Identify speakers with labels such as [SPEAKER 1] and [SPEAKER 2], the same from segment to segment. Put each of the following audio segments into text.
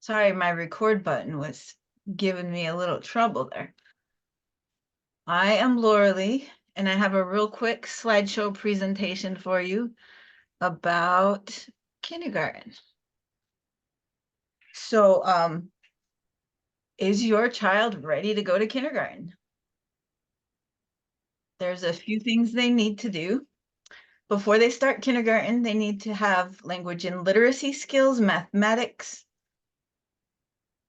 [SPEAKER 1] Sorry, my record button was giving me a little trouble there. I am Laura Lee, and I have a real quick slideshow presentation for you about kindergarten. So, is your child ready to go to kindergarten? There's a few things they need to do. Before they start kindergarten, they need to have language and literacy skills, mathematics,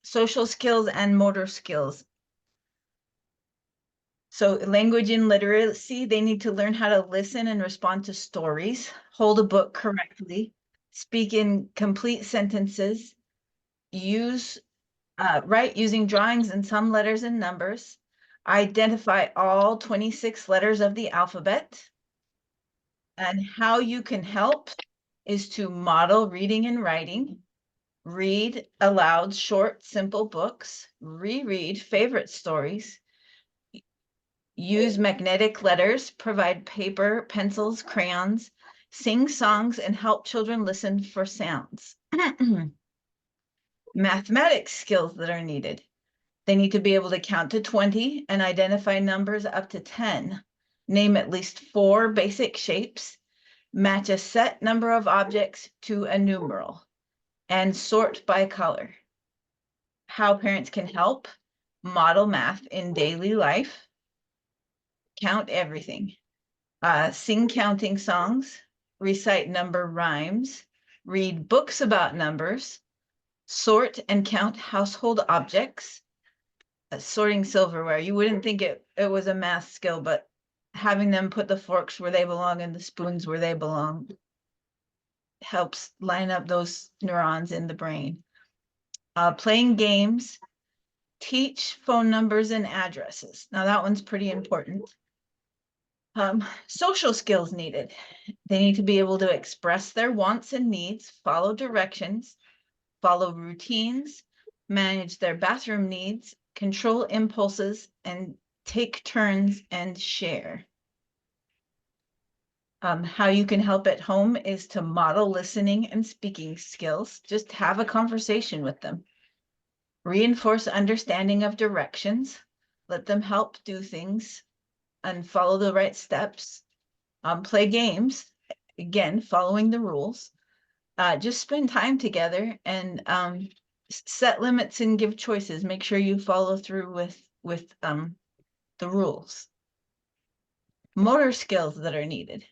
[SPEAKER 1] social skills, and motor skills. So language and literacy, they need to learn how to listen and respond to stories, hold a book correctly, speak in complete sentences, write using drawings and some letters and numbers, identify all 26 letters of the alphabet. And how you can help is to model reading and writing, read aloud short, simple books, reread favorite stories, use magnetic letters, provide paper, pencils, crayons, sing songs, and help children listen for sounds. Mathematics skills that are needed. They need to be able to count to 20 and identify numbers up to 10. Name at least 4 basic shapes. Match a set number of objects to a numeral. And sort by color. How parents can help. Model math in daily life. Count everything. Sing counting songs, recite number rhymes, read books about numbers, sort and count household objects, sorting silverware. You wouldn't think it was a math skill, but having them put the forks where they belong and the spoons where they belong helps line up those neurons in the brain. Playing games, teach phone numbers and addresses. Now that one's pretty important. Social skills needed. They need to be able to express their wants and needs, follow directions, follow routines, manage their bathroom needs, control impulses, and take turns and share. How you can help at home is to model listening and speaking skills. Just have a conversation with them. Reinforce understanding of directions. Let them help do things and follow the right steps. Play games, again, following the rules. Just spend time together and set limits and give choices. Make sure you follow through with the rules. Motor skills that are needed.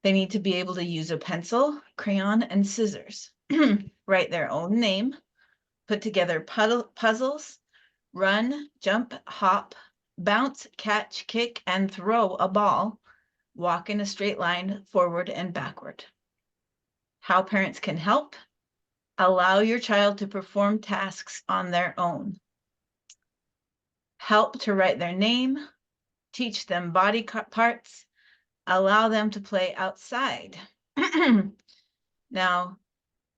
[SPEAKER 1] They need to be able to use a pencil, crayon, and scissors. Write their own name, put together puzzles, run, jump, hop, bounce, catch, kick, and throw a ball, walk in a straight line forward and backward. How parents can help. Allow your child to perform tasks on their own. Help to write their name, teach them body parts, allow them to play outside. Now,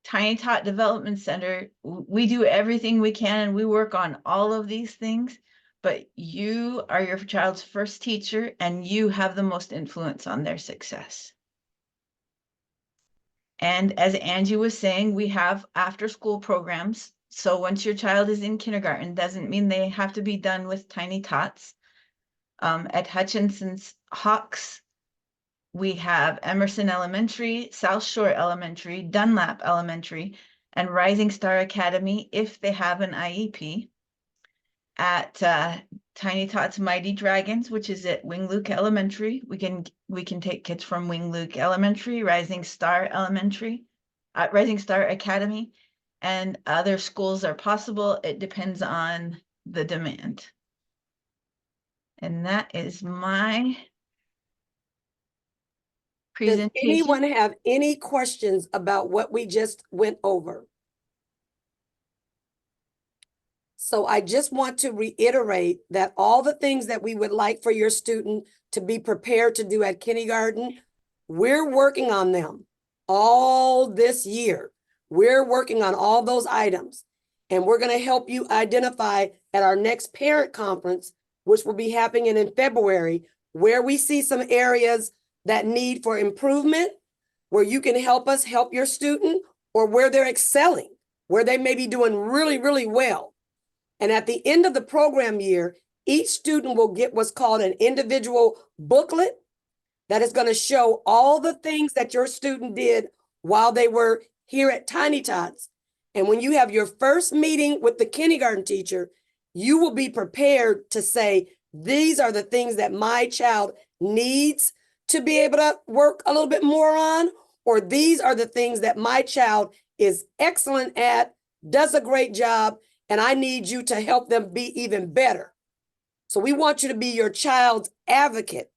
[SPEAKER 1] Tiny Tot Development Center, we do everything we can and we work on all of these things, but you are your child's first teacher and you have the most influence on their success. And as Angie was saying, we have after-school programs. So once your child is in kindergarten, doesn't mean they have to be done with Tiny Tots. At Hutchinson's Hawks, we have Emerson Elementary, South Shore Elementary, Dunlap Elementary, and Rising Star Academy if they have an IEP. At Tiny Tots Mighty Dragons, which is at Wing Luke Elementary, we can take kids from Wing Luke Elementary, Rising Star Academy, and other schools are possible. It depends on the demand. And that is my presentation.
[SPEAKER 2] Does anyone have any questions about what we just went over? So I just want to reiterate that all the things that we would like for your student to be prepared to do at kindergarten, we're working on them all this year. We're working on all those items, and we're going to help you identify at our next parent conference, which will be happening in February, where we see some areas that need for improvement, where you can help us help your student, or where they're excelling. where they may be doing really, really well. And at the end of the program year, each student will get what's called an individual booklet that is going to show all the things that your student did while they were here at Tiny Tots. And when you have your first meeting with the kindergarten teacher, you will be prepared to say, these are the things that my child needs to be able to work a little bit more on, or these are the things that my child is excellent at, does a great job, and I need you to help them be even better. So we want you to be your child's advocate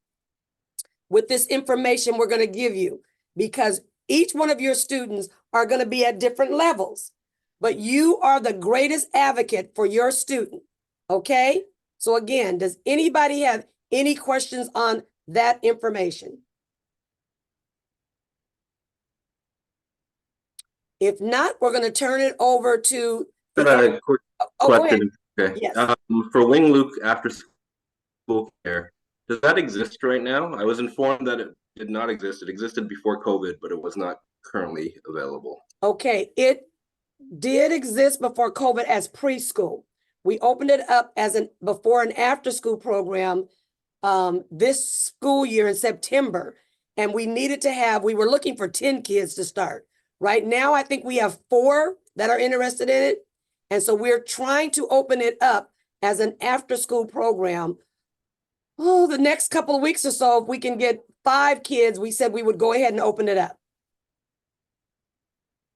[SPEAKER 2] with this information we're going to give you, because each one of your students are going to be at different levels, but you are the greatest advocate for your student. Okay? So again, does anybody have any questions on that information? If not, we're going to turn it over to
[SPEAKER 3] A quick
[SPEAKER 2] go ahead.
[SPEAKER 3] question. Okay.
[SPEAKER 2] Yes.
[SPEAKER 3] For Wing Luke after school care, does that exist right now? I was informed that it did not exist. It existed before COVID, but it was not currently available.
[SPEAKER 2] Okay, it did exist before COVID as preschool. We opened it up as an before and after school program this school year in September. And we were looking for 10 kids to start. Right now, I think we have 4 that are interested in it. And so we're trying to open it up as an after school program. Oh, the next couple of weeks or so, if we can get 5 kids, we said we would go ahead and open it up.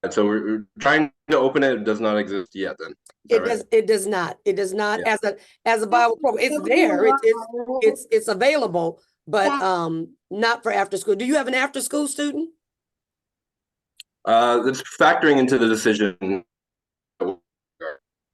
[SPEAKER 3] And so we're trying to open it. It does not exist yet then.
[SPEAKER 2] It does not. It does not
[SPEAKER 3] Yeah.
[SPEAKER 2] as a Bible program. It's there. It's available, but not for after school. Do you have an after school student?
[SPEAKER 3] It's factoring into the decision.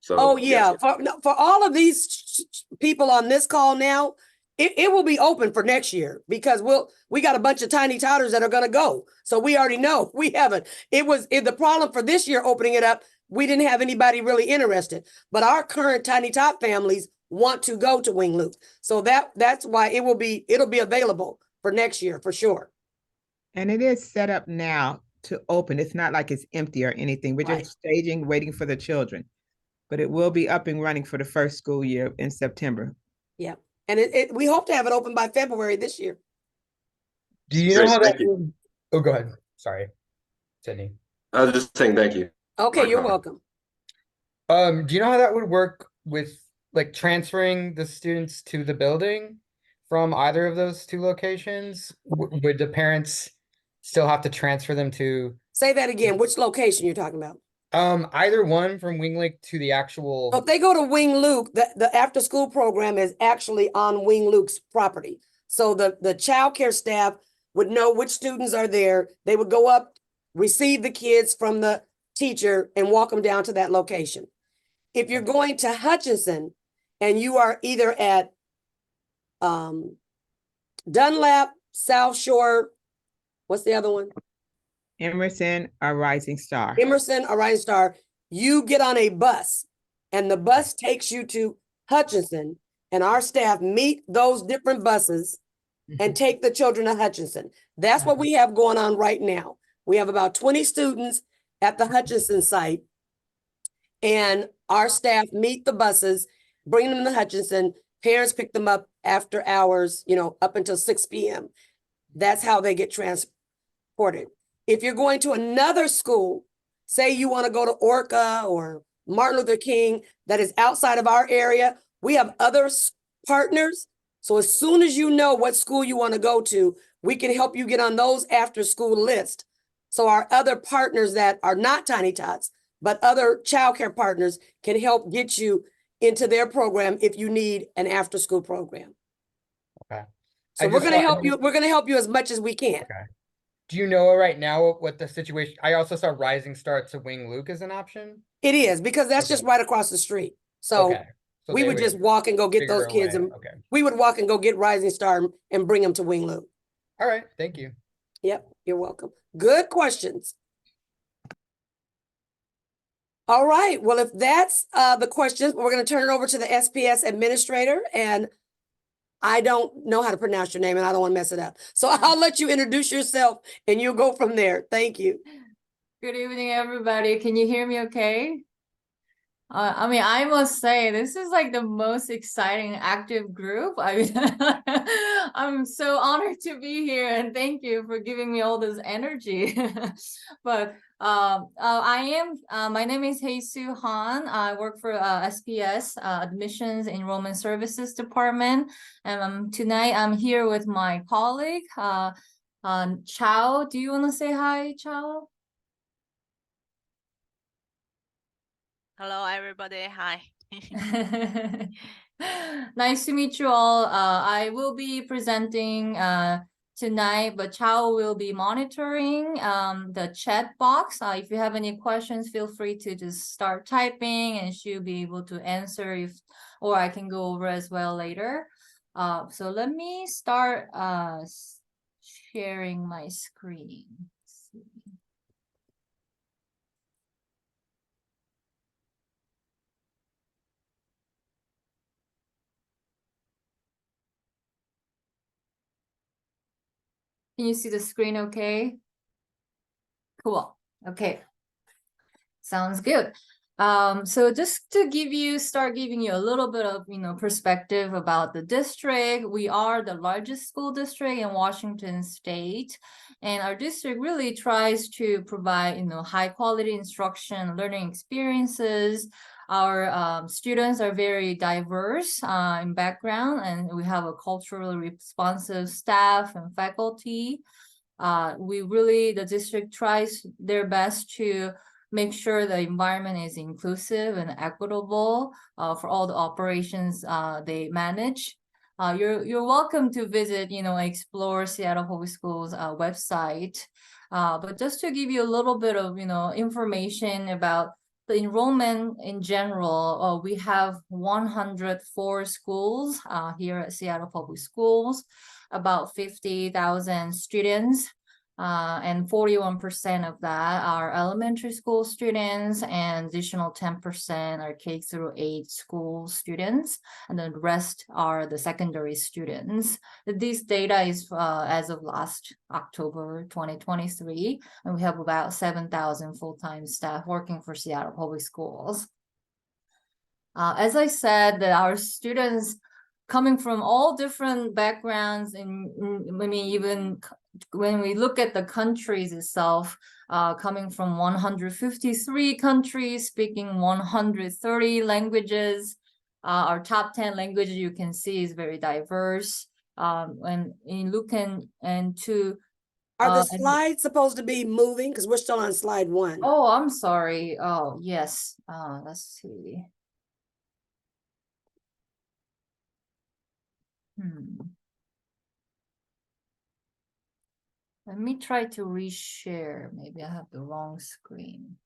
[SPEAKER 3] So,
[SPEAKER 2] Oh yeah,
[SPEAKER 3] yes.
[SPEAKER 2] for all of these people on this call now, it will be open for next year, because we got a bunch of tiny toddlers that are going to go. So we already know we haven't. The problem for this year opening it up. We didn't have anybody really interested, but our current tiny tot families want to go to Wing Luke. So that's why it'll be available for next year for sure.
[SPEAKER 4] And it is set up now to open. It's not like it's empty or anything. We're
[SPEAKER 2] Right.
[SPEAKER 4] just staging, waiting for the children. But it will be up and running for the first school year in September.
[SPEAKER 2] Yeah. And we hope to have it open by February this year.
[SPEAKER 5] Do you know how
[SPEAKER 3] Thank
[SPEAKER 5] that
[SPEAKER 3] you.
[SPEAKER 5] would... Oh, go ahead. Sorry, Sydney.
[SPEAKER 3] I was just saying thank you.
[SPEAKER 2] Okay, you're welcome.
[SPEAKER 5] Do you know how that would work with like transferring the students to the building from either of those 2 locations? Would the parents still have to transfer them to
[SPEAKER 2] Say that again. Which location you're talking about?
[SPEAKER 5] either one, from Wing Lake to the actual...
[SPEAKER 2] So if they go to Wing Luke, the after school program is actually on Wing Luke's property. So the child care staff would know which students are there. They would go up, receive the kids from the teacher, and walk them down to that location. If you're going to Hutchinson and you are either at Dunlap, South Shore, what's the other one?
[SPEAKER 4] Emerson or Rising Star.
[SPEAKER 2] Emerson or Rising Star, you get on a bus, and the bus takes you to Hutchinson, and our staff meet those different buses and take the children to Hutchinson. That's what we have going on right now. We have about 20 students at the Hutchinson site, and our staff meet the buses, bring them to Hutchinson. Parents pick them up after hours, up until 6 p.m. That's how they get transported. If you're going to another school, say you want to go to Orca or Martin Luther King, that is outside of our area, we have other partners. So as soon as you know what school you want to go to, we can help you get on those after school lists. So our other partners that are not Tiny Tots, but other childcare partners, can help get you into their program if you need an after school program.
[SPEAKER 5] Okay.
[SPEAKER 2] So we're going to help you. We're going to help you as much as we can.
[SPEAKER 5] Okay. Do you know right now what the situation? I also saw Rising Star to Wing Luke as an option.
[SPEAKER 2] It is, because that's just right across the street. So,
[SPEAKER 5] So
[SPEAKER 2] we would just walk and go get those kids, and we would walk and go get Rising Star and bring them to Wing Luke.
[SPEAKER 5] All right. Thank you.
[SPEAKER 2] Yep. You're welcome. Good questions. All right. Well, if that's the questions, we're going to turn it over to the SPS administrator, and I don't know how to pronounce your name, and I don't want to mess it up. So I'll let you introduce yourself, and you'll go from there. Thank you.
[SPEAKER 6] Good evening, everybody. Can you hear me okay? I mean, I must say, this is like the most exciting active group. I mean, I'm so honored to be here, and thank you for giving me all this energy. But my name is Heisu Han. I work for SPS, Admissions Enrollment Services Department. And tonight I'm here with my colleague, Chao. Do you want to say hi, Chao?
[SPEAKER 7] Hello, everybody. Hi.
[SPEAKER 6] Nice to meet you all. I will be presenting tonight, but Chao will be monitoring the chat box. If you have any questions, feel free to just start typing and she'll be able to answer or I can go over as well later. So let me start sharing my screen. Let's see. Can you see the screen okay? Cool. Okay. Sounds good. So just to start giving you a little bit of, perspective about the district. We are the largest school district in Washington State, and our district really tries to provide, high quality instruction, learning experiences. Our students are very diverse in background, and we have a culturally responsive staff and faculty. The district tries their best to make sure the environment is inclusive and equitable for all the operations they manage. You're welcome to visit, explore Seattle Public Schools website. But just to give you a little bit of, information about the enrollment in general, we have 104 schools here at Seattle Public Schools, about 50,000 students. And 41% of that are elementary school students, and additional 10% are K through 8 school students, and then the rest are the secondary students. This data is as of last October 2023, and we have about 7,000 full-time staff working for Seattle Public Schools. As I said, that our students coming from all different backgrounds, and even when we look at the countries itself, coming from 153 countries, speaking 130 languages. Our top 10 languages you can see is very diverse. When you look into
[SPEAKER 2] Are the slides supposed to be moving? Because we're still on slide 1.
[SPEAKER 6] Oh, I'm sorry. Oh, yes. Let's see. Let me try to reshare. Maybe I have the wrong screen.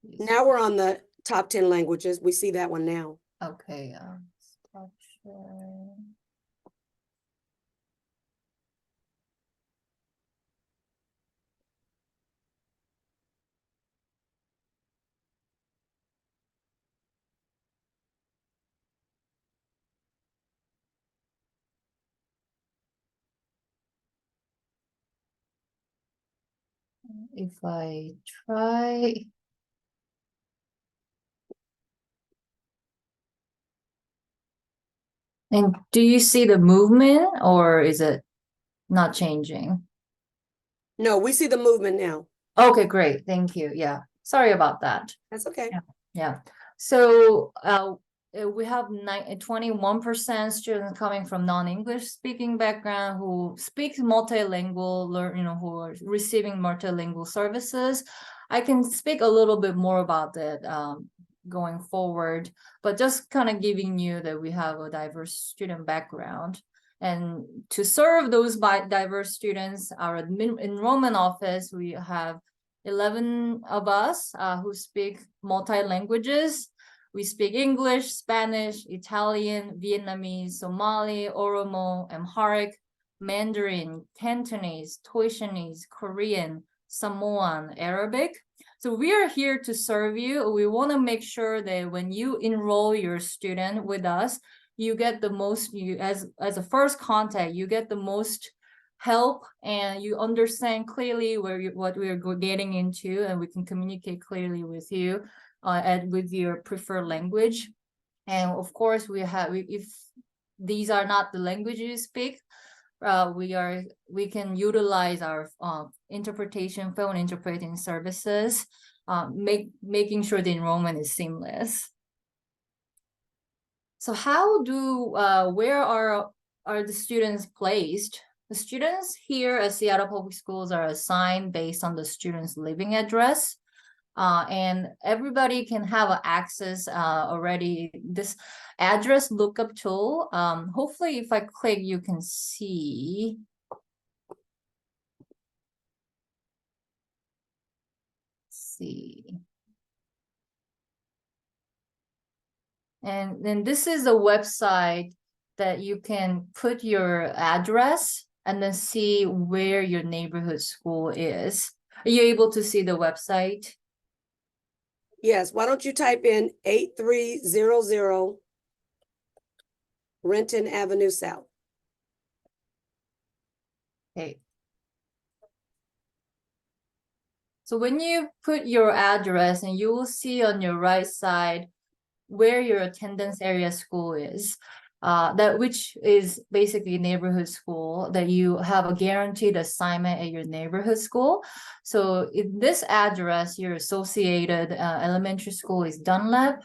[SPEAKER 2] Now we're on the top 10 languages. We see that one now.
[SPEAKER 6] Okay. Stop sharing. If I try. And do you see the movement, or is it not changing?
[SPEAKER 2] No, we see the movement now.
[SPEAKER 6] Okay, great. Thank you. Yeah. Sorry about that.
[SPEAKER 2] That's okay.
[SPEAKER 6] Yeah. So we have 21% students coming from non-English speaking background who speak multilingual, who are receiving multilingual services. I can speak a little bit more about that going forward, but just kind of giving you that we have a diverse student background. And to serve those diverse students, our enrollment office, we have 11 of us who speak multi-languages. We speak English, Spanish, Italian, Vietnamese, Somali, Oromo, Amharic, Mandarin, Cantonese, Taishanese, Korean, Samoan, Arabic. So we are here to serve you. We want to make sure that when you enroll your student with us, you get the most, as a first contact, you get the most help and you understand clearly what we're getting into, and we can communicate clearly with you and with your preferred language. And of course, if these are not the language you speak, we can utilize our phone interpreting services, making sure the enrollment is seamless. So where are the students placed? The students here at Seattle Public Schools are assigned based on the student's living address. And everybody can have access already this address lookup tool. Hopefully if I click, you can see. Let's see. And then this is a website that you can put your address and then see where your neighborhood school is. Are you able to see the website?
[SPEAKER 2] Yes, why don't you type in 8300 Renton Avenue South?
[SPEAKER 6] Okay. So when you put your address, and you will see on your right side where your attendance area school is, which is basically neighborhood school, that you have a guaranteed assignment at your neighborhood school. So in this address, your associated elementary school is Dunlap,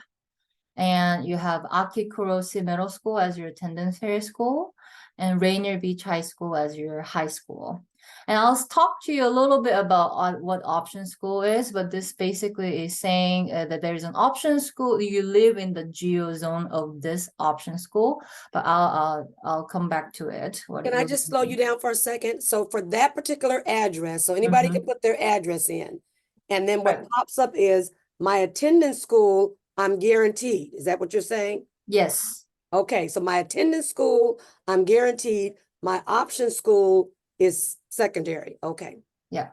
[SPEAKER 6] and you have Akikurosi Middle School as your attendance area school, and Rainier Beach High School as your high school. And I'll talk to you a little bit about what option school is, but this basically is saying that there's an option school. You live in the geo zone of this option school, but I'll come back to it.
[SPEAKER 2] Can I just slow you down for a second? So for that particular address, so anybody can put their address in. And then what
[SPEAKER 6] Right.
[SPEAKER 2] pops up is my attendance school, I'm guaranteed. Is that what you're saying?
[SPEAKER 6] Yes.
[SPEAKER 2] Okay, so my attendance school, I'm guaranteed. My option school is secondary. Okay.
[SPEAKER 6] Yeah.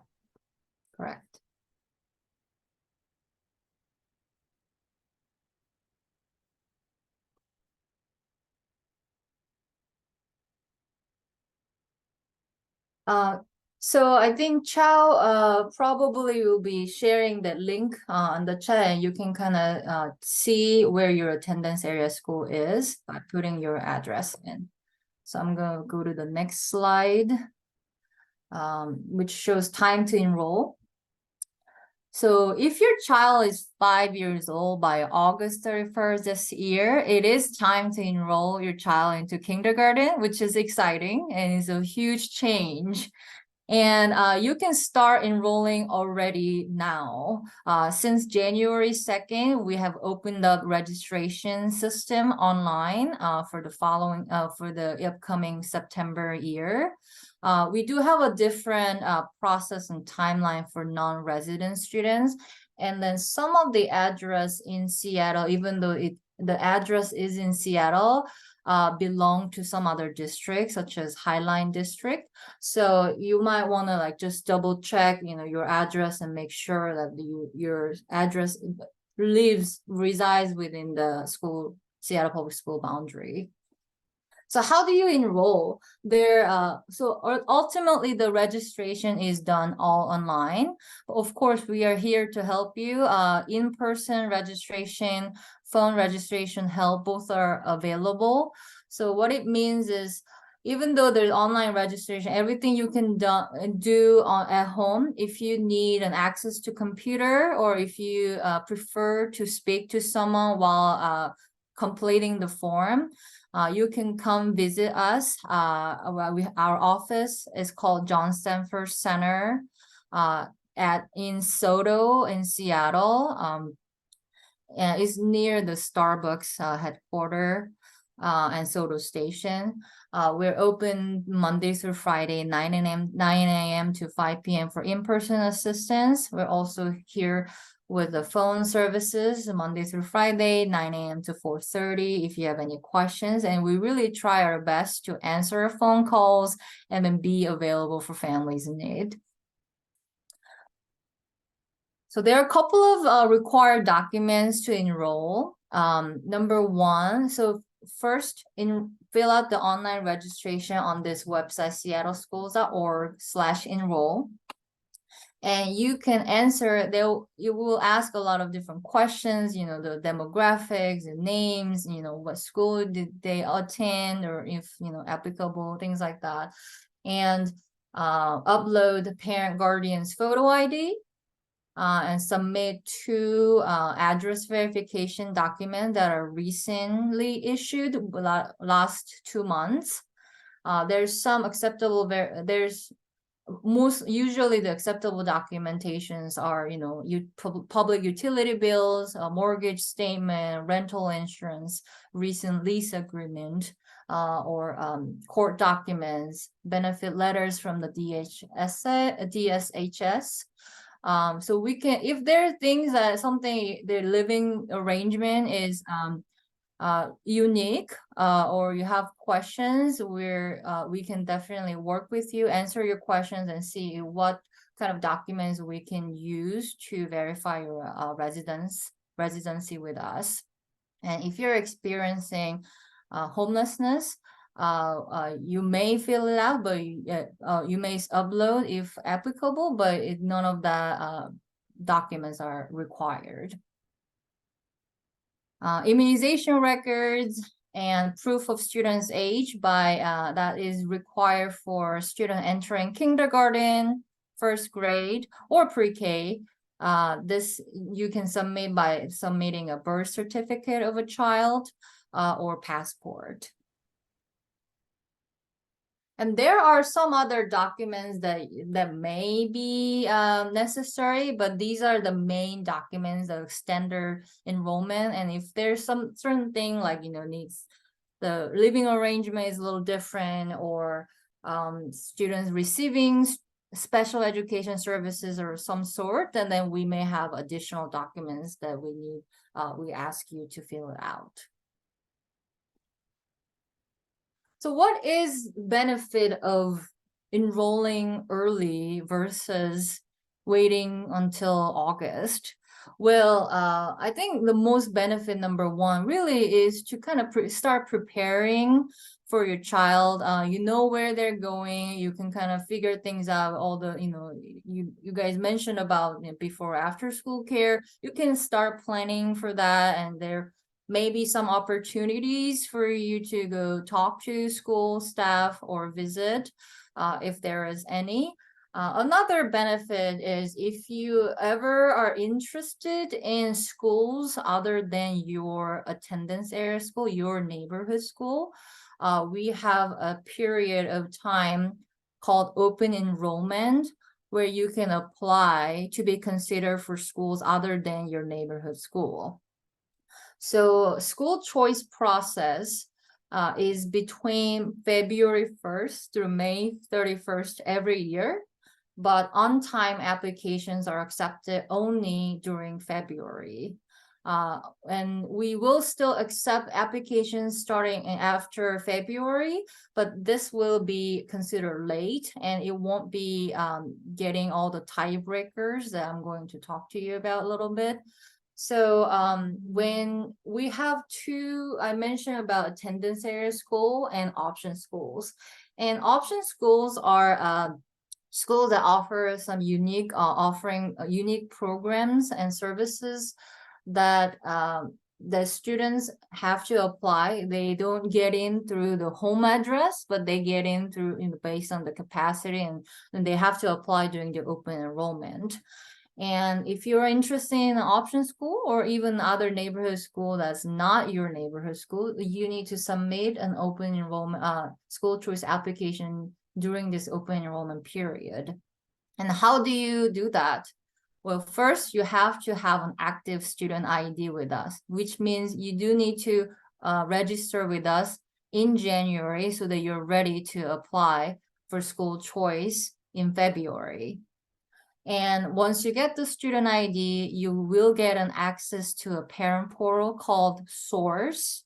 [SPEAKER 6] Correct. So I think Chow probably will be sharing that link on the chat, and you can kind of see where your attendance area school is by putting your address in. So I'm going to go to the next slide, which shows time to enroll. So if your child is 5 years old by August 31st this year, it is time to enroll your child into kindergarten, which is exciting and is a huge change. And you can start enrolling already now. Since January 2nd, we have opened up registration system online for the upcoming September year. We do have a different process and timeline for non-resident students. And then some of the address in Seattle, even though the address is in Seattle, belong to some other districts, such as Highline District. So you might want to just double check, your address and make sure that your address resides within the Seattle Public School boundary. So how do you enroll? So ultimately the registration is done all online. Of course, we are here to help you. In-person registration, phone registration help, both are available. So what it means is, even though there's online registration, everything you can do at home. If you need an access to computer, or if you prefer to speak to someone while completing the form, you can come visit us. Our office is called John Stanford Center in Soto in Seattle. And it's near the Starbucks headquarters and Soto Station. We're open Monday through Friday, 9 a.m. to 5 p.m. for in-person assistance. We're also here with the phone services Monday through Friday, 9 a.m. to 4:30 if you have any questions. And we really try our best to answer phone calls and then be available for families in need. So there are a couple of required documents to enroll. Number one, so first fill out the online registration on this website, seattleschools.org/enroll. And you can answer, you will ask a lot of different questions, you know, the demographics, the names, you know, what school did they attend, or if, you know, applicable, things like that. And upload the parent guardian's photo ID, and submit 2 address verification documents that are recently issued last 2 months. There's some acceptable, usually the acceptable documentations are, you know, public utility bills, a mortgage statement, rental insurance, recent lease agreement, or court documents, benefit letters from the DSHS. So we can, if there are things that something, their living arrangement is unique, or you have questions, we can definitely work with you, answer your questions, and see what kind of documents we can use to verify your residency with us. And if you're experiencing homelessness, you may fill it out, but you may upload if applicable, but none of the documents are required. Immunization records and proof of student's age that is required for student entering kindergarten, 1st grade, or pre-K. This you can submit by submitting a birth certificate of a child or passport. And there are some other documents that may be necessary, but these are the main documents of standard enrollment. And if there's some certain thing like, you know, needs the living arrangement is a little different, or students receiving special education services or some sort, and then we may have additional documents that we need. We ask you to fill it out. So what is benefit of enrolling early versus waiting until August? Well, I think the most benefit, number one, really is to kind of start preparing for your child. You know where they're going. You can kind of figure things out. All the, you know, you guys mentioned about, you know, before after school care. You can start planning for that, and there maybe some opportunities for you to go talk to school staff or visit, if there is any. Another benefit is if you ever are interested in schools other than your attendance area school, your neighborhood school, we have a period of time called open enrollment, where you can apply to be considered for schools other than your neighborhood school. So school choice process is between February 1st through May 31st every year, but on-time applications are accepted only during February. And we will still accept applications starting after February, but this will be considered late, and it won't be getting all the tiebreakers that I'm going to talk to you about a little bit. So when we have I mentioned about attendance area school and option schools. And option schools are schools that offer some unique unique programs and services that the students have to apply. They don't get in through the home address, but they get in through, you know, based on the capacity, and they have to apply during the open enrollment. And if you're interested in an option school or even other neighborhood school that's not your neighborhood school, you need to submit an open enrollment school choice application during this open enrollment period. And how do you do that? Well, first, you have to have an active student ID with us, which means you do need to register with us in January so that you're ready to apply for school choice in February. And once you get the student ID, you will get an access to a parent portal called Source.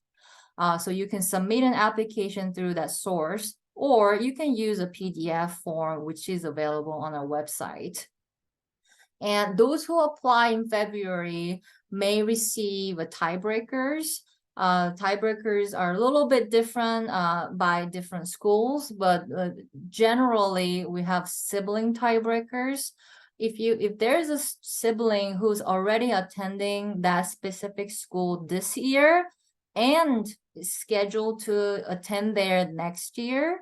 [SPEAKER 6] So you can submit an application through that Source, or you can use a PDF form, which is available on our website. And those who apply in February may receive tiebreakers Tiebreakers are a little bit different by different schools, but generally we have sibling tiebreakers. If there's a sibling who's already attending that specific school this year and is scheduled to attend there next year,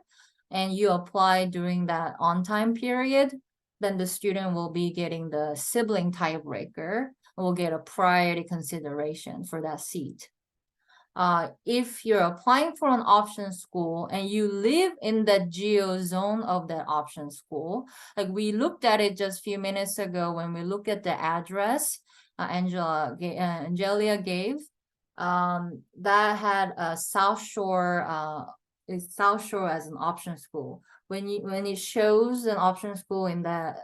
[SPEAKER 6] and you apply during that on-time period, then the student will be getting the sibling tiebreaker and will get a priority consideration for that seat. If you're applying for an option school and you live in the geo zone of that option school, like we looked at it just a few minutes ago when we looked at the address Angelia gave, that had a South Shore, is South Shore as an option school. When it shows an option school in the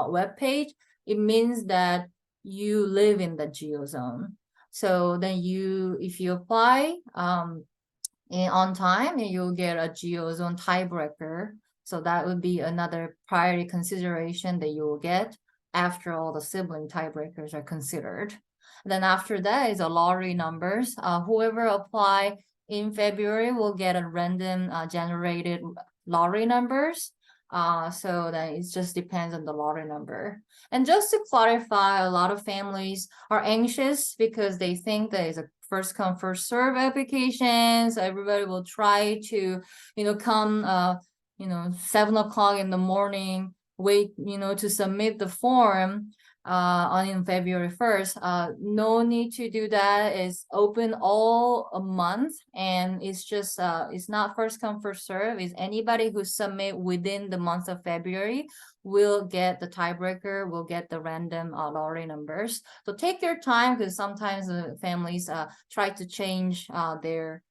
[SPEAKER 6] web page, it means that you live in the geo zone. So then if you apply on time, you'll get a geo zone tiebreaker. So that would be another priority consideration that you will get after all the sibling tiebreakers are considered. And then after that is a lottery numbers. Whoever apply in February will get a random generated lottery numbers. So that it just depends on the lottery number. And just to clarify, a lot of families are anxious because they think that it's a first come first serve applications. Everybody will try to, come, 7 o'clock in the morning, wait, to submit the form on February 1st. No need to do that. It's open all a month, and it's just it's not first come first serve. Is anybody who submit within the month of February will get the tiebreaker, will get the random lottery numbers. So take your time, because sometimes the families try to change their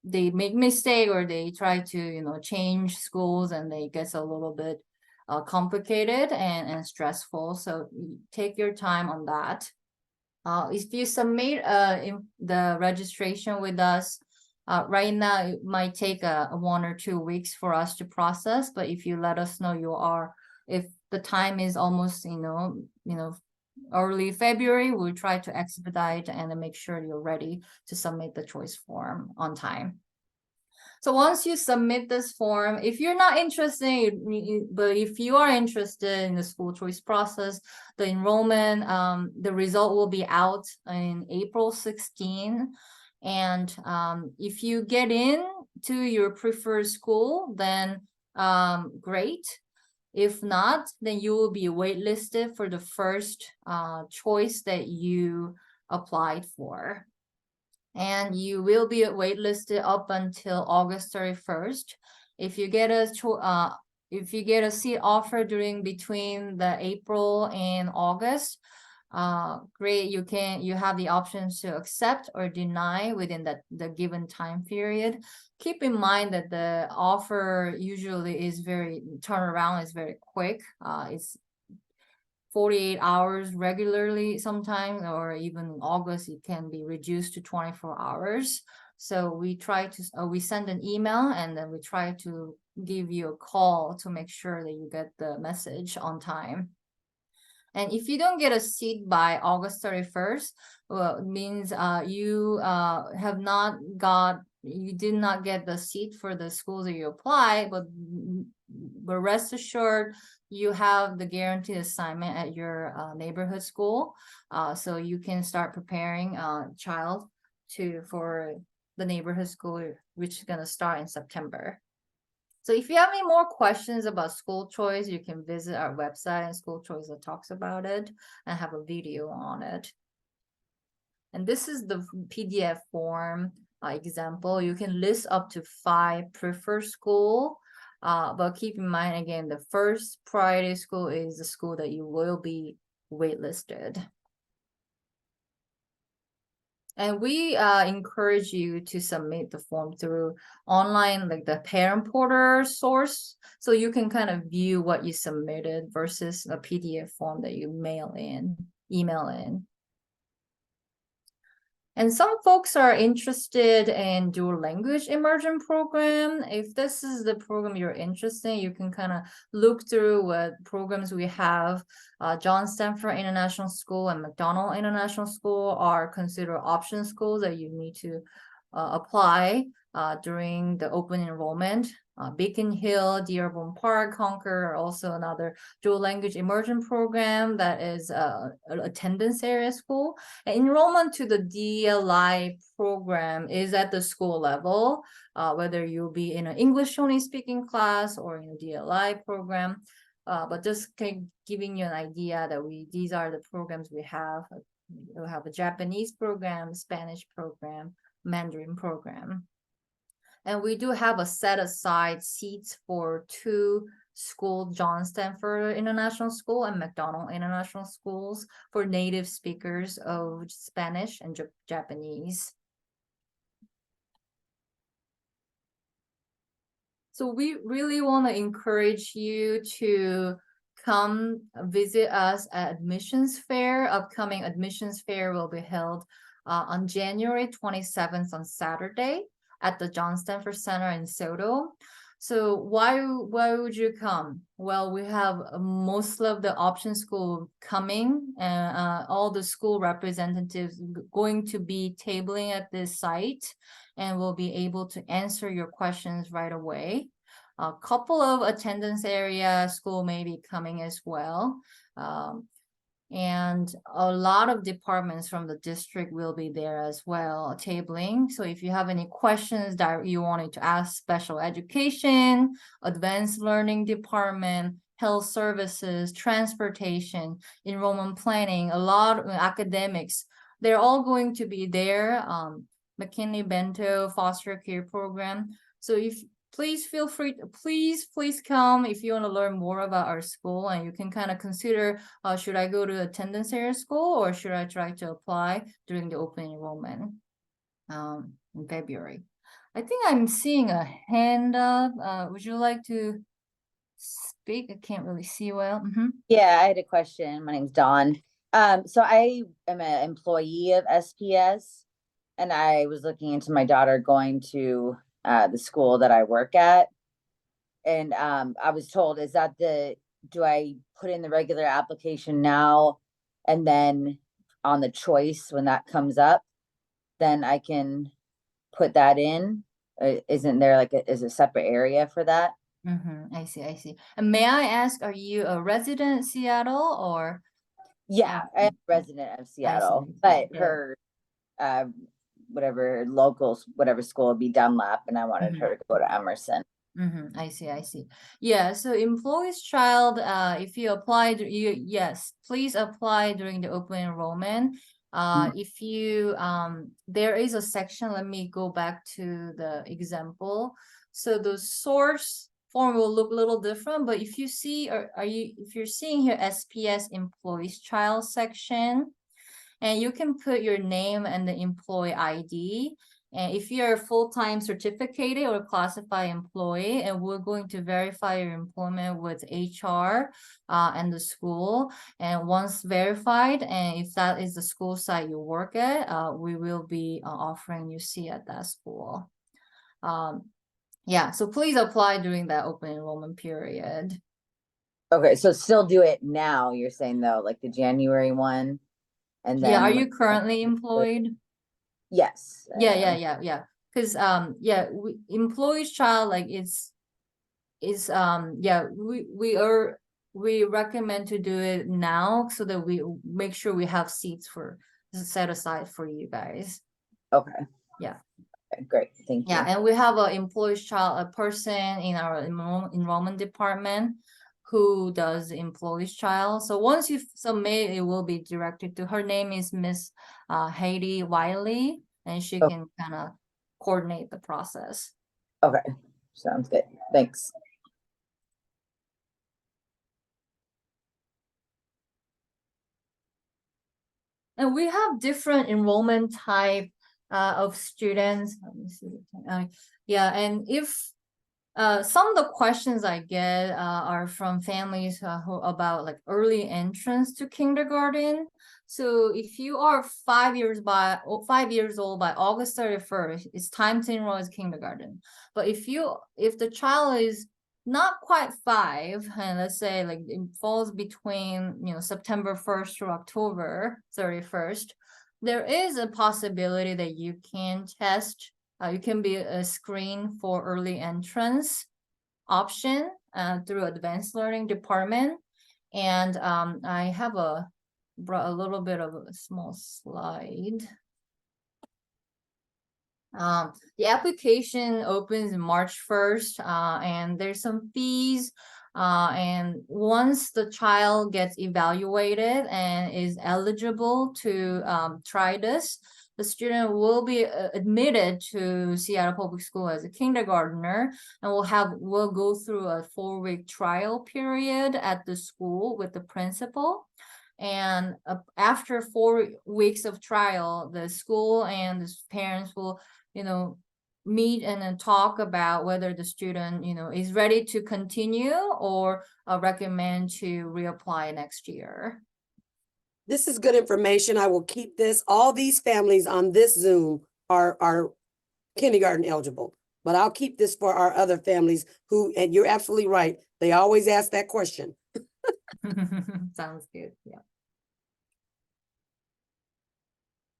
[SPEAKER 6] they make mistake, or they try to change schools, and they gets a little bit complicated and stressful. So take your time on that. If you submit the registration with us, right now it might take 1 or 2 weeks for us to process. But if you let us know if the time is almost early February, we'll try to expedite and make sure you're ready to submit the choice form on time. So once you submit this form, if you're not interested, but if you are interested in the school choice process, the enrollment, the result will be out in April 16. And if you get in to your preferred school, then great. If not, then you will be waitlisted for the first choice that you applied for. And you will be waitlisted up until August 31st. If you get a seat offer between the April and August, great. You have the options to accept or deny within the given time period. Keep in mind that the offer usually turnaround is very quick. It's 48 hours regularly sometimes, or even in August, it can be reduced to 24 hours. So we send an email, and then we try to give you a call to make sure that you get the message on time. And if you don't get a seat by August 31st, well, it means you did not get the seat for the schools that you apply, but rest assured, you have the guaranteed assignment at your neighborhood school. So you can start preparing child for the neighborhood school, which is going to start in September. So if you have any more questions about school choice, you can visit our website, and School Choice that talks about it and have a video on it. And this is the PDF form example. You can list up to 5 preferred school, but keep in mind, again, the first priority school is the school that you will be waitlisted. And we encourage you to submit the form through online, like the parent portal source, so you can kind of view what you submitted versus a PDF form that you email in. And some folks are interested in dual language immersion program. If this is the program you're interested in, you can kind of look through what programs we have. John Stanford International School and McDonald International School are considered option schools that you need to apply during the open enrollment. Beacon Hill, Dearborn Park, Concord are also another dual language immersion program that is an attendance area school. And enrollment to the DLI program is at the school level, whether you'll be in an English only speaking class or in a DLI program. But just giving you an idea that these are the programs we have. We have a Japanese program, Spanish program, Mandarin program. And we do have a set aside seats for 2 school, John Stanford International School and McDonald International Schools, for native speakers of Spanish and Japanese. So we really want to encourage you to come visit us at admissions fair. Upcoming admissions fair will be held on January 27th on Saturday at the John Stanford Center in Soto. So why would you come? Well, we have most of the option school coming, and all the school representatives going to be tabling at this site, and will be able to answer your questions right away. A couple of attendance area school may be coming as well. And a lot of departments from the district will be there as well, tabling. So if you have any questions that you wanted to ask special education, advanced learning department, health services, transportation, enrollment planning, a lot of academics, they're all going to be there. McKinley Bento foster care program. So please feel free to please come if you want to learn more about our school, and you can kind of consider, should I go to attendance area school or should I try to apply during the open enrollment in February. I think I'm seeing a hand up. Would you like to speak? I can't really see well.
[SPEAKER 8] Yeah, I had a question. My name's Dawn. So I am an employee of SPS, and I was looking into my daughter going to the school that I work at. And I was told, do I put in the regular application now, and then on the choice when that comes up, then I can put that in? Isn't there like is a separate area for that?
[SPEAKER 6] I see. And may I ask, are you a resident of Seattle or?
[SPEAKER 8] Yeah, I'm a resident of Seattle, but
[SPEAKER 6] Yeah.
[SPEAKER 8] her whatever school would be Dunlap, and I wanted her to go to Emerson.
[SPEAKER 6] I see. Yeah, so employee's child, if you applied, yes, please apply during the open enrollment. If you there is a section, let me go back to the example. So the source form will look a little different, but if you see, if you're seeing here SPS employee's child section, and you can put your name and the employee ID. And if you're a full-time certificated or classified employee, and we're going to verify your employment with HR and the school. And once verified, and if that is the school site you work at, we will be offering you seat at that school. Yeah, so please apply during that open enrollment period.
[SPEAKER 8] Okay, so still do it now, you're saying, though, like the January one? And then
[SPEAKER 6] are you currently employed?
[SPEAKER 8] Yes.
[SPEAKER 6] Yeah. Because employee's child, like we recommend to do it now so that we make sure we have seats set aside for you guys.
[SPEAKER 8] Okay.
[SPEAKER 6] Yeah.
[SPEAKER 8] Okay, great. Thank you.
[SPEAKER 6] Yeah, and we have an employee's child, a person in our enrollment department who does employee's child. So once you submit, it will be directed to her. Name is Miss Heidi Wiley, and she can kind of coordinate the process.
[SPEAKER 8] Okay, sounds good. Thanks.
[SPEAKER 6] And we have different enrollment type of students. Let me see. Yeah, and if some of the questions I get are from families about like early entrance to kindergarten. So if you are 5 years old by August 31st, it's time to enroll as kindergarten. But if the child is not quite 5, and let's say like it falls between September 1st to October 31st, there is a possibility that you can test. You can be a screen for early entrance option through advanced learning department. And I have brought a little bit of a small slide. The application opens March 1st, and there's some fees. And once the child gets evaluated and is eligible to try this, the student will be admitted to Seattle Public School as a kindergartner, and will go through a 4-week trial period at the school with the principal. And after 4 weeks of trial, the school and the parents will meet and then talk about whether the student is ready to continue or recommend to reapply next year.
[SPEAKER 2] This is good information. I will keep this. All these families on this Zoom are kindergarten eligible, but I'll keep this for our other families who, and you're absolutely right, they always ask that question.
[SPEAKER 6] Sounds good. Yeah.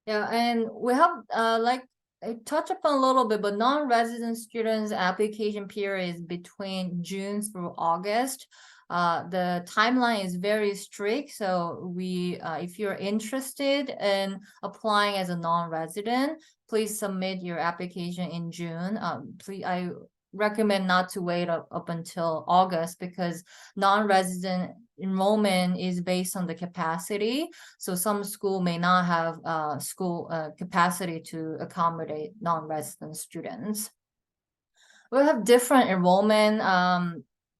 [SPEAKER 6] Yeah, and we have like I touched upon a little bit, but non-resident students application period is between June through August. The timeline is very strict, so if you're interested in applying as a non-resident, please submit your application in June. I recommend not to wait up until August, because non-resident enrollment is based on the capacity. So some school may not have school capacity to accommodate non-resident students. We have different enrollment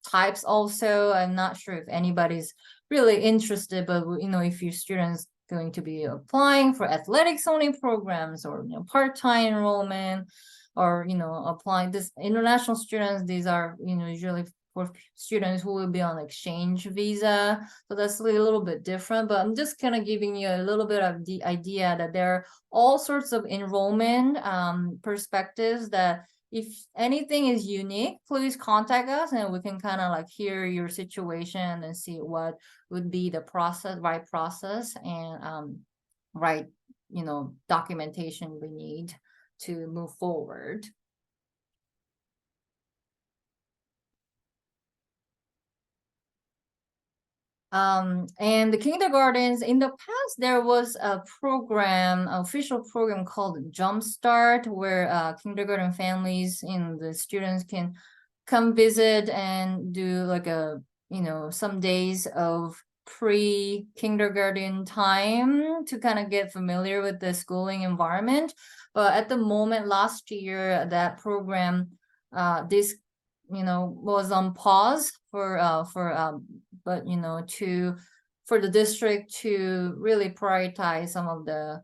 [SPEAKER 6] types also. I'm not sure if anybody's really interested, but if your students going to be applying for athletics only programs or part-time enrollment, or applying this international students, these are usually for students who will be on exchange visa, so that's a little bit different. But I'm just kind of giving you a little bit of the idea that there are all sorts of enrollment perspectives, that if anything is unique, please contact us and we can kind of like hear your situation and see what would be the right process and right documentation we need to move forward. And the kindergartens, in the past, there was a official program called Jumpstart, where kindergarten families and the students can come visit and do like some days of pre-kindergarten time to kind of get familiar with the schooling environment. But at the moment, last year, that program, was on pause but for the district to really prioritize some of the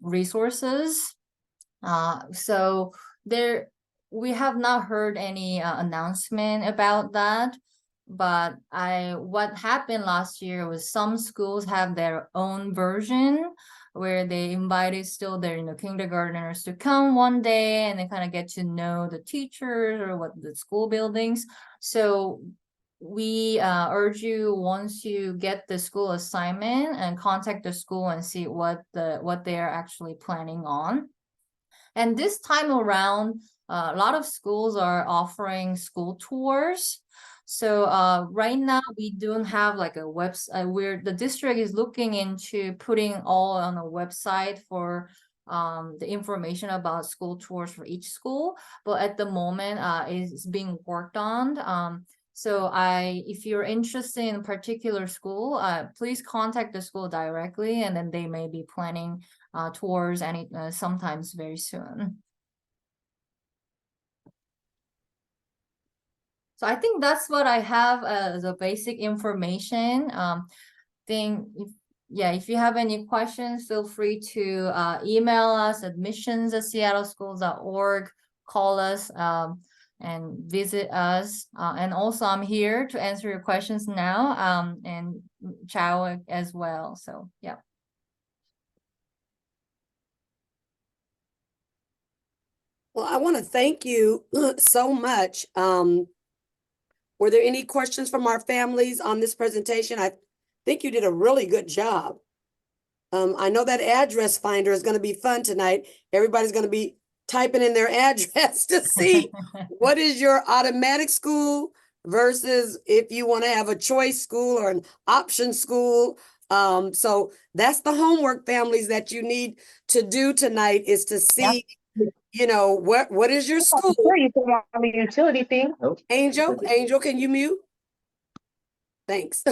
[SPEAKER 6] resources. So we have not heard any announcement about that. But what happened last year was some schools have their own version where they invited still their kindergartners to come one day and they kind of get to know the teachers or what the school buildings. So we urge you, once you get the school assignment, and contact the school and see what they're actually planning on. And this time around, a lot of schools are offering school tours. So right now we don't have like a website where the district is looking into putting all on a website for the information about school tours for each school. But at the moment, it's being worked on. So if you're interested in a particular school, please contact the school directly, and then they may be planning tours sometimes very soon. So I think that's what I have as a basic information. If you have any questions, feel free to email us, admissions@seattleschools.org, call us. and visit us. And also I'm here to answer your questions now, and Chao as well. So yeah.
[SPEAKER 2] Well, I want to thank you so much. Were there any questions from our families on this presentation? I think you did a really good job. I know that address finder is going to be fun tonight. Everybody's going to be typing in their address to see what is your automatic school versus if you want to have a choice school or an option school. So that's the homework, families, that you need to do tonight, is to see, you know, what is your school?
[SPEAKER 9] You can want the utility thing.
[SPEAKER 2] Angel, can you mute? Thanks.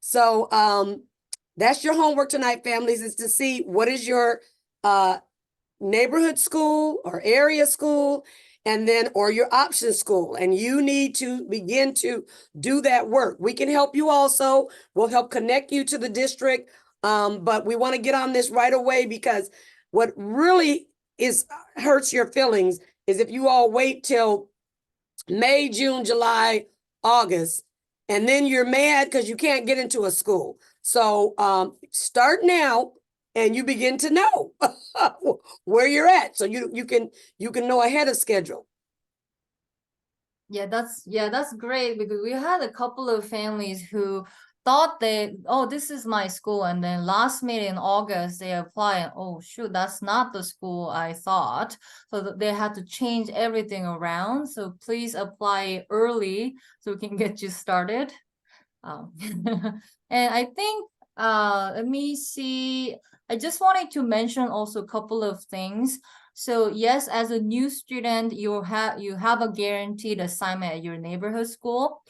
[SPEAKER 2] So, that's your homework tonight, families, is to see what is your neighborhood school or area school, and then, or your option school. And you need to begin to do that work. We can help you also. We'll help connect you to the district. But we want to get on this right away, because what really hurts your feelings is if you all wait till May, June, July, August, and then you're mad because you can't get into a school. So start now, and you begin to know where you're at, so you can know ahead of schedule.
[SPEAKER 6] Yeah, that's great, because we had a couple of families who thought this is my school, and then last minute in August they apply, and oh shoot, that's not the school I thought. So they had to change everything around. So please apply early so we can get you started. And I think let me see. I just wanted to mention also a couple of things. So yes, as a new student, you have a guaranteed assignment at your neighborhood school.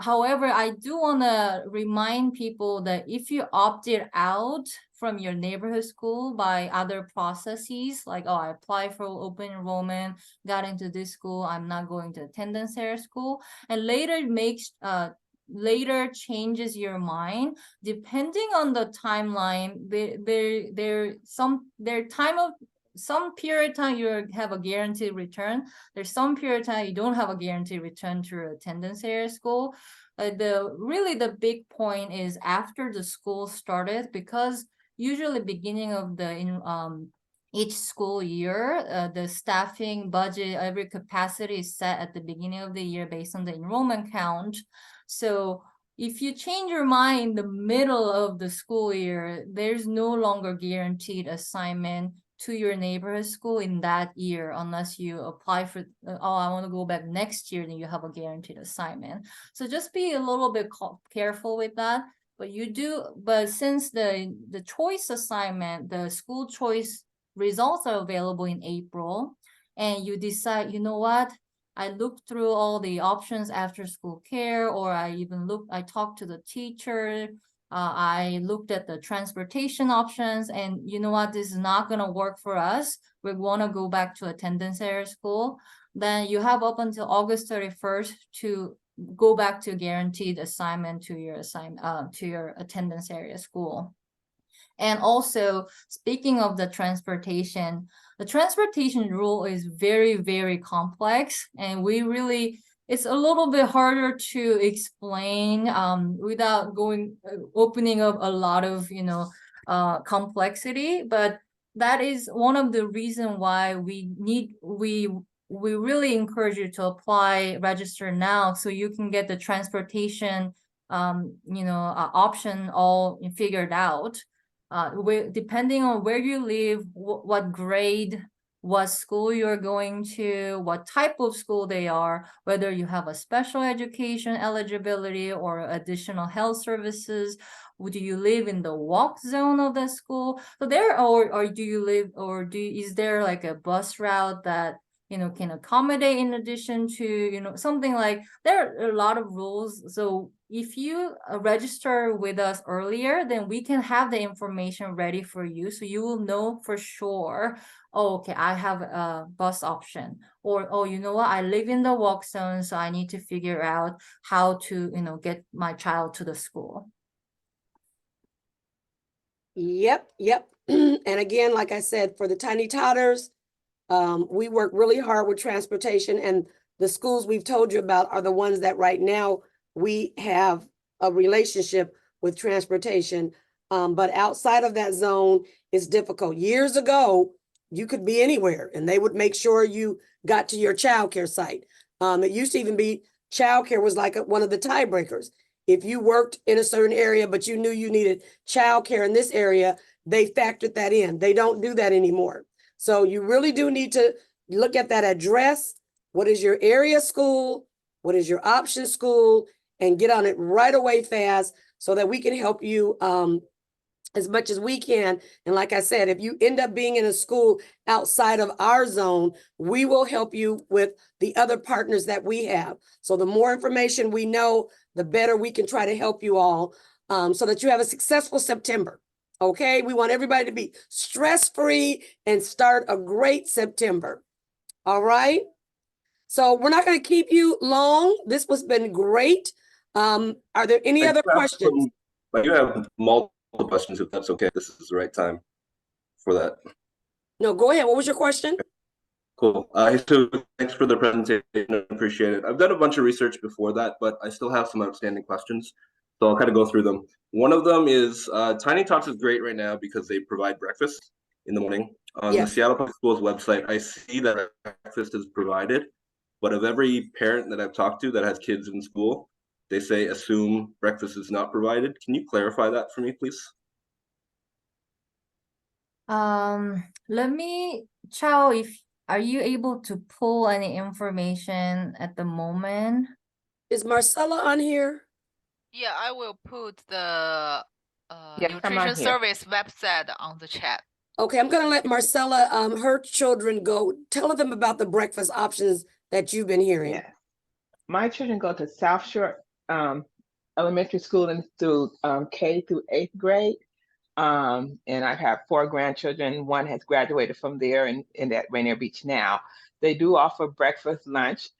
[SPEAKER 6] However, I do want to remind people that if you opted out from your neighborhood school by other processes, like, oh, I applied for open enrollment, got into this school, I'm not going to attendance area school, and later changes your mind, depending on the timeline, some period of time you have a guaranteed return. There's some period of time you don't have a guaranteed return to your attendance area school. The big point is after the school started, because usually beginning of each school year, the staffing budget, every capacity is set at the beginning of the year based on the enrollment count. So if you change your mind in the middle of the school year, there's no longer guaranteed assignment to your neighborhood school in that year, unless you apply for, I want to go back next year, then you have a guaranteed assignment. So just be a little bit careful with that. But since the choice assignment, the school choice results are available in April, and you decide, you know what, I looked through all the options after school care, or I talked to the teacher, I looked at the transportation options, and you know what, this is not going to work for us. We want to go back to attendance area school. Then you have up until August 31st to go back to guaranteed assignment to your attendance area school. And also, speaking of the transportation rule is very, very complex, and it's a little bit harder to explain without opening up a lot of complexity. But that is one of the reasons why we really encourage you to register now, so you can get the transportation option all figured out. Depending on where you live, what grade, what school you're going to, what type of school they are, whether you have a special education eligibility or additional health services, do you live in the walk zone of the school? So is there like a bus route that can accommodate in addition to something like, there are a lot of rules. So if you register with us earlier, then we can have the information ready for you, so you will know for sure, oh, okay, I have a bus option, or oh, you know what, I live in the walk zone, so I need to figure out how to get my child to the school.
[SPEAKER 2] Yep. And again, like I said, for the tiny toddlers, We work really hard with transportation, and the schools we've told you about are the ones that right now we have a relationship with transportation. But outside of that zone, it's difficult. Years ago, you could be anywhere and they would make sure you got to your childcare site. It used to even be childcare was like one of the tiebreakers. If you worked in a certain area, but you knew you needed childcare in this area, they factored that in. They don't do that anymore. So you really do need to look at that address. What is your area school? What is your option school? And get on it right away fast so that we can help you as much as we can. And like I said, if you end up being in a school outside of our zone, we will help you with the other partners that we have. So the more information we know, the better we can try to help you all so that you have a successful September. Okay, we want everybody to be stress-free and start a great September. All right. So we're not going to keep you long. This has been great. Are there any other questions?
[SPEAKER 3] I do have multiple questions, if that's okay. This is the right time for that.
[SPEAKER 2] No, go ahead. What was your question?
[SPEAKER 3] Cool. So thanks for the presentation. I appreciate it. I've done a bunch of research before that, but I still have some outstanding questions. So I'll kind of go through them. One of them is Tiny Tots is great right now because they provide breakfast in the morning. On the Seattle Public Schools website, I see that breakfast is provided, but of every parent that I've talked to that has kids in school, they say assume breakfast is not provided. Can you clarify that for me, please?
[SPEAKER 6] Let me, Chow, are you able to pull any information at the moment?
[SPEAKER 2] Is Marcella on here?
[SPEAKER 7] Yeah, I will put the
[SPEAKER 4] Yes, I'm on
[SPEAKER 7] nutrition
[SPEAKER 4] here.
[SPEAKER 7] service website on the chat.
[SPEAKER 2] Okay, I'm gonna let Marcella, her children go. Tell them about the breakfast options that you've been hearing.
[SPEAKER 4] Yes. My children go to South Shore Elementary School and through K through 8th grade. And I have 4 grandchildren. One has graduated from there in at Rainier Beach now. They do offer breakfast, lunch.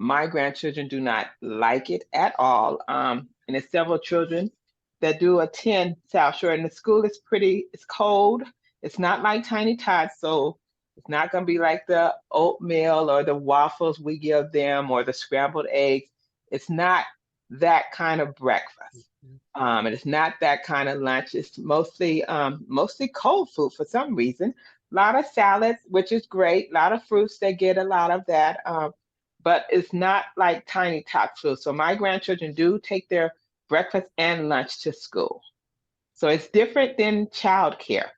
[SPEAKER 4] My grandchildren do not like it at all. And there's several children that do attend South Shore, and the school is it's cold. It's not like Tiny Tots, so it's not going to be like the oatmeal or the waffles we give them or the scrambled eggs. It's not that kind of breakfast. And it's not that kind of lunch. It's mostly cold food for some reason. A lot of salads, which is great. A lot of fruits, they get a lot of that. But it's not like Tiny Tots food. So my grandchildren do take their breakfast and lunch to school. So it's different than childcare.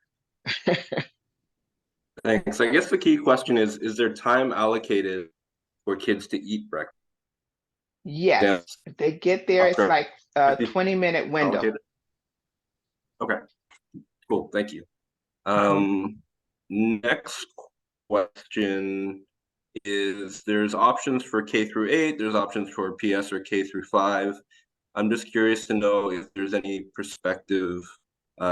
[SPEAKER 3] Thanks. I guess the key question is there time allocated for kids to eat breakfast?
[SPEAKER 4] Yes.
[SPEAKER 3] Yeah.
[SPEAKER 4] If they get there, it's like a 20-minute window.
[SPEAKER 3] Allocated? Okay. Cool. Thank you. Next question is there's options for K through 8, there's options for PS or K through 5. I'm just curious to know if there's any perspective,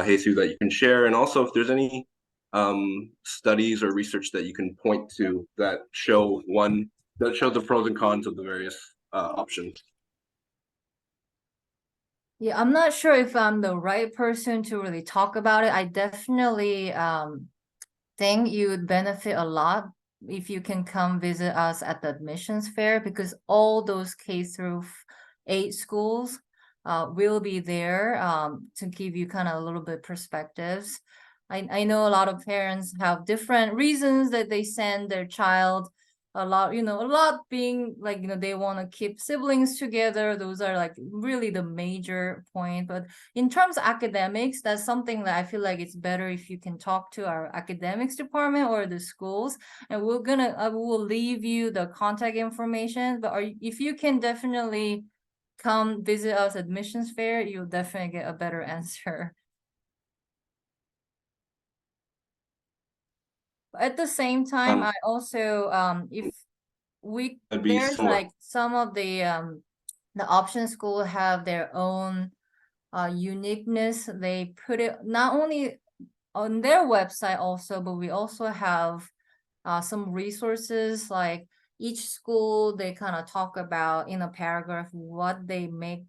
[SPEAKER 3] Jesus, that you can share, and also if there's any studies or research that you can point to that show the pros and cons of the various options.
[SPEAKER 6] Yeah, I'm not sure if I'm the right person to really talk about it. I definitely think you would benefit a lot if you can come visit us at the admissions fair, because all those K through 8 schools will be there to give you kind of a little bit perspectives. I know a lot of parents have different reasons that they send their child. A lot being like, they want to keep siblings together. Those are like really the major point. But in terms of academics, that's something that I feel like it's better if you can talk to our academics department or the schools. And I will leave you the contact information. But if you can definitely come visit us at admissions fair, you'll definitely get a better answer. At the same time, I also if there's
[SPEAKER 3] similar.
[SPEAKER 6] like some of the option school have their own uniqueness. They put it not only on their website also, but we also have some resources, like each school, they kind of talk about in a paragraph what they make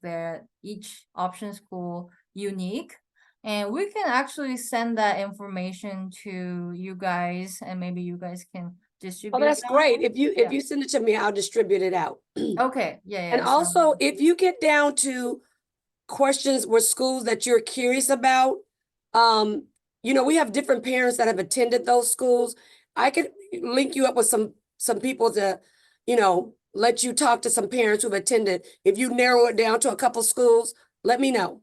[SPEAKER 6] each option school unique. And we can actually send that information to you guys, and maybe you guys can distribute.
[SPEAKER 2] Oh, that's
[SPEAKER 6] that.
[SPEAKER 2] great. If
[SPEAKER 6] Yeah.
[SPEAKER 2] you send it to me, I'll distribute it out.
[SPEAKER 6] Okay, yeah.
[SPEAKER 2] And also, if you get down to questions with schools that you're curious about, we have different parents that have attended those schools. I could link you up with some people to, let you talk to some parents who've attended. If you narrow it down to a couple schools, let me know.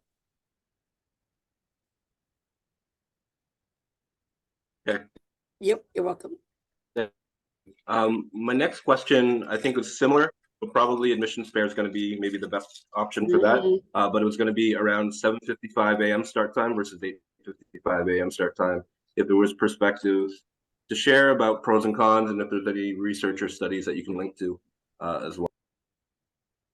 [SPEAKER 3] Okay.
[SPEAKER 2] Yep, you're welcome.
[SPEAKER 3] My next question, I think, was similar, but probably admissions fair is going to be maybe the best option for that. But it was going to be around 7:55 a.m. start time versus 8:55 a.m. start time. If there was perspectives to share about pros and cons, and if there's any research or studies that you can link to as well.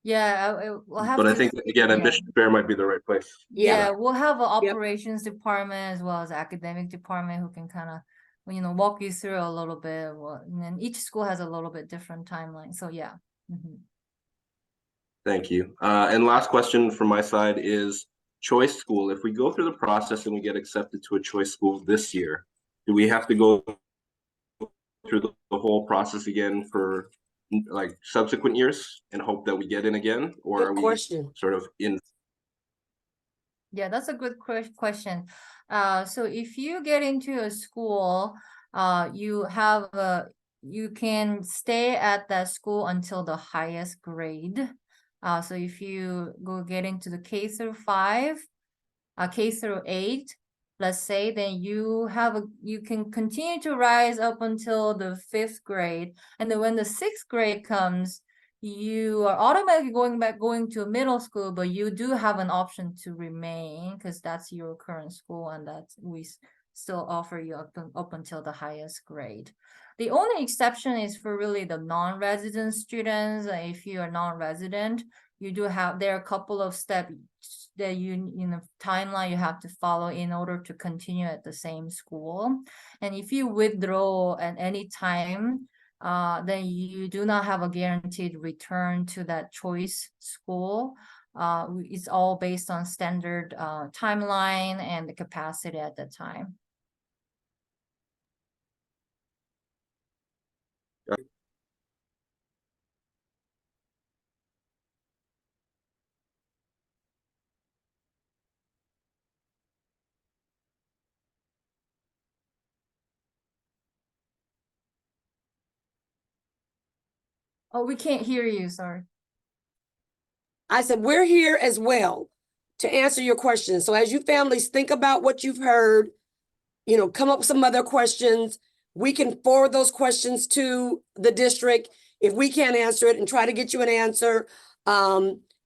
[SPEAKER 6] Yeah, we'll have
[SPEAKER 3] But
[SPEAKER 6] to.
[SPEAKER 3] I think, again, admissions fair might be the right place.
[SPEAKER 6] Yeah, we'll have an operations department as well as academic department who can kind of, walk you through a little bit. And then each school has a little bit different timeline. So yeah.
[SPEAKER 3] Thank you. And last question from my side is choice school. If we go through the process and we get accepted to a choice school this year, do we have to go through the whole process again for like subsequent years and hope that we get in again, or
[SPEAKER 2] Good
[SPEAKER 3] are we
[SPEAKER 2] question.
[SPEAKER 3] sort of in?
[SPEAKER 6] Yeah, that's a good question. So if you get into a school, you can stay at that school until the highest grade. So if you get into the K through 5, K through 8, let's say, then you can continue to rise up until the 5th grade. And then when the 6th grade comes, you are automatically going to middle school, but you do have an option to remain because that's your current school, and we still offer you up until the highest grade. The only exception is for really the non-resident students. If you are non-resident, there are a couple of steps that timeline you have to follow in order to continue at the same school. And if you withdraw at any time, then you do not have a guaranteed return to that choice school. It's all based on standard timeline and the capacity at the time. Oh, we can't hear you, sorry.
[SPEAKER 2] I said, we're here as well to answer your questions. So as you families think about what you've heard, come up with some other questions. We can forward those questions to the district if we can't answer it and try to get you an answer.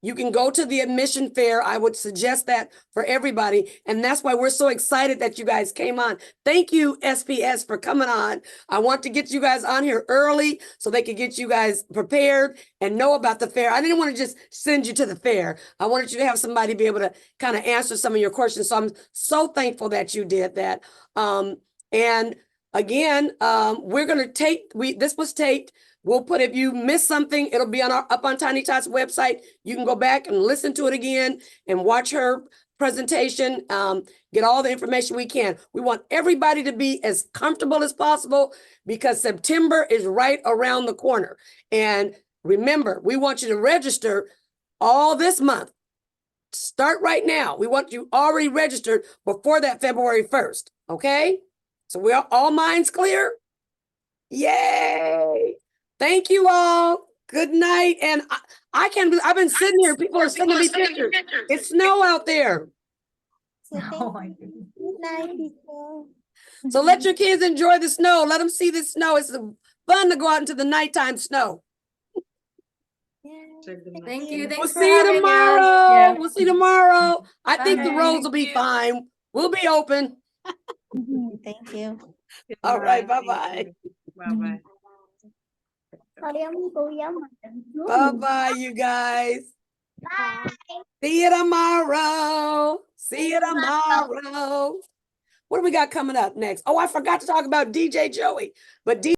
[SPEAKER 2] You can go to the admission fair. I would suggest that for everybody. And that's why we're so excited that you guys came on. Thank you, SPS, for coming on. I want to get you guys on here early so they could get you guys prepared and know about the fair. I didn't want to just send you to the fair. I wanted you to have somebody be able to kind of answer some of your questions. So I'm so thankful that you did that. And again, we're going to this was taped. We'll put, if you missed something, it'll be up on Tiny Tots website. You can go back and listen to it again and watch her presentation, get all the information we can. We want everybody to be as comfortable as possible because September is right around the corner. And remember, we want you to register all this month. Start right now. We want you already registered before that February 1st. Okay? So we're all minds clear? Yay! Thank you all. Good night. And I've been sitting here. People are sending me pictures. It's snow out there.
[SPEAKER 6] Oh my goodness.
[SPEAKER 2] So let your kids enjoy the snow. Let them see the snow. It's fun to go out into the nighttime snow.
[SPEAKER 6] Thank you.
[SPEAKER 2] We'll
[SPEAKER 6] Thanks for
[SPEAKER 2] see you
[SPEAKER 6] having
[SPEAKER 2] tomorrow.
[SPEAKER 6] us. Yeah.
[SPEAKER 2] We'll see you tomorrow. I think the
[SPEAKER 6] Bye.
[SPEAKER 2] roads will be fine. We'll be open.
[SPEAKER 8] Thank you.
[SPEAKER 2] All right. Bye-bye.
[SPEAKER 9] Bye-bye.
[SPEAKER 2] Bye-bye, you guys. See you tomorrow. See you tomorrow. What do we got coming up next? Oh, I forgot to talk about DJ Joey. But